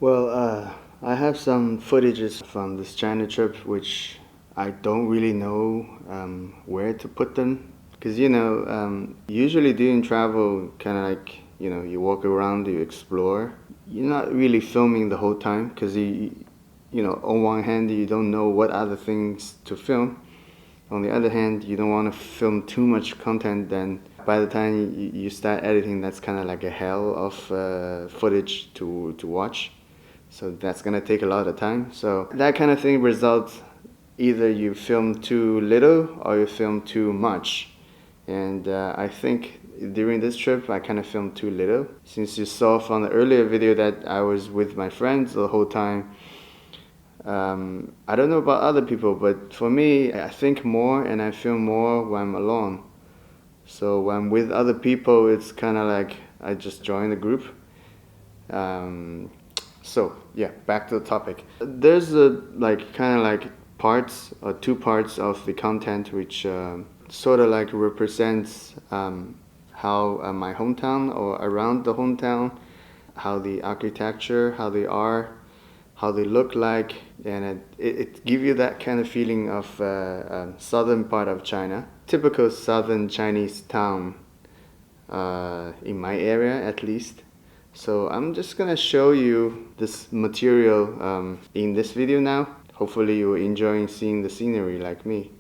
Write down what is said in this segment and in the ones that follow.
Well, I have some footages from this China trip, which I don't really know where to put them. Because, usually during travel, kind of like, you walk around, you explore. You're not really filming the whole time because on one hand, you don't know what other things to film. On the other hand, you don't want to film too much content, then by the time you start editing, that's kind of like a hell of footage to watch. So that's gonna take a lot of time. So that kind of thing results either you film too little or you film too much. And I think during this trip I kind of filmed too little. Since you saw from the earlier video that I was with my friends the whole time, I don't know about other people, but for me, I think more and I film more when I'm alone. So when I'm with other people, it's kind of like I just join the group. So yeah, back to the topic. There's kind of like parts or two parts of the content which sort of like represents how my hometown or around the hometown, how the architecture, how they are, how they look like, and it gives you that kind of feeling of southern part of China, typical southern Chinese town in my area at least. So I'm just gonna show you this material in this video now. Hopefully you're enjoying seeing the scenery like me.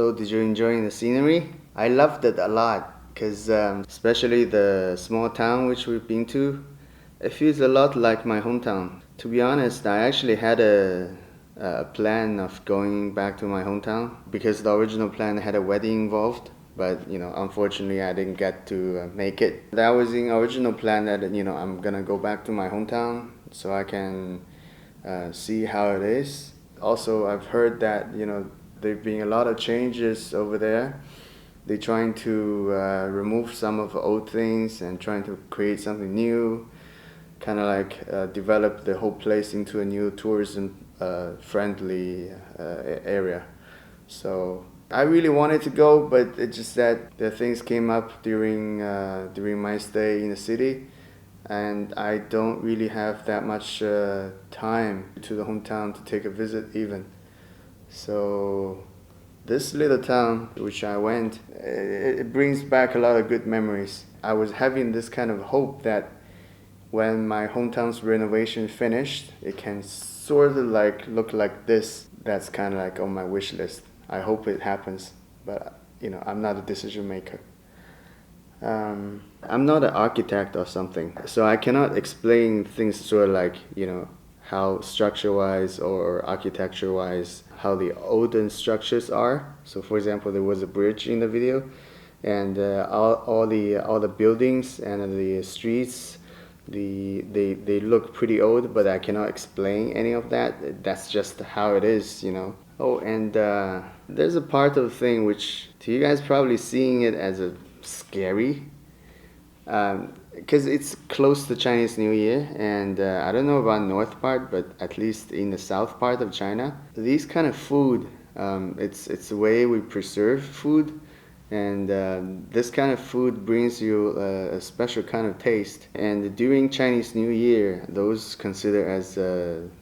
So did you enjoy the scenery? I loved it a lot because especially the small town which we've been to, it feels a lot like my hometown. To be honest, I actually had a plan of going back to my hometown because the original plan had a wedding involved. But unfortunately, I didn't get to make it. That was the original plan that I'm gonna go back to my hometown so I can see how it is. Also, I've heard that there've been a lot of changes over there. They're trying to remove some of the old things and trying to create something new, kind of like develop the whole place into a new tourism friendly area. So I really wanted to go, but it's just that the things came up during my stay in the city, and I don't really have that much time to the hometown to take a visit even. So this little town which I went, it brings back a lot of good memories. I was having this kind of hope that when my hometown's renovation finished, it can sort of like look like this. That's kind of like on my wish list. I hope it happens, but I'm not a decision maker. I'm not an architect or something, so I cannot explain things sort of like how structure-wise or architecture-wise how the olden structures are. So, for example, there was a bridge in the video, and all the buildings and the streets, they look pretty old, but I cannot explain any of that. That's just how it is. Oh, and there's a part of the thing which to you guys probably seeing it as a scary, because it's close to Chinese New Year, and I don't know about north part, but at least in the south part of China, these kind of food, it's the way we preserve food, and this kind of food brings you a special kind of taste. And during Chinese New Year, those considered as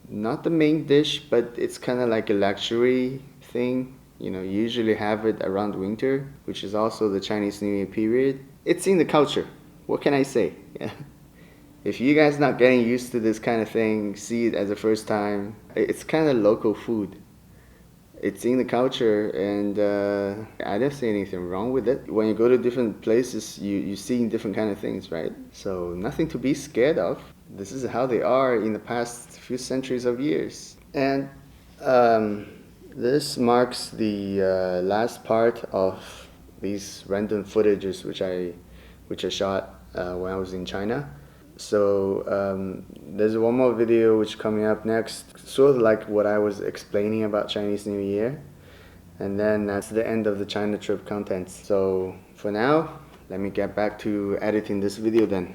not the main dish, but it's kind of like a luxury thing. Usually have it around winter, which is also the Chinese New Year period. It's in the culture. What can I say? Yeah. If you guys not getting used to this kind of thing, see it as a first time, it's kind of local food. It's in the culture, and I don't see anything wrong with it. When you go to different places, you see different kind of things, right? So nothing to be scared of. This is how they are in the past few centuries of years. And this marks the last part of these random footages which I shot when I was in China. So there's one more video which coming up next, sort of like what I was explaining about Chinese New Year, and then that's the end of the China trip contents. So for now, let me get back to editing this video then.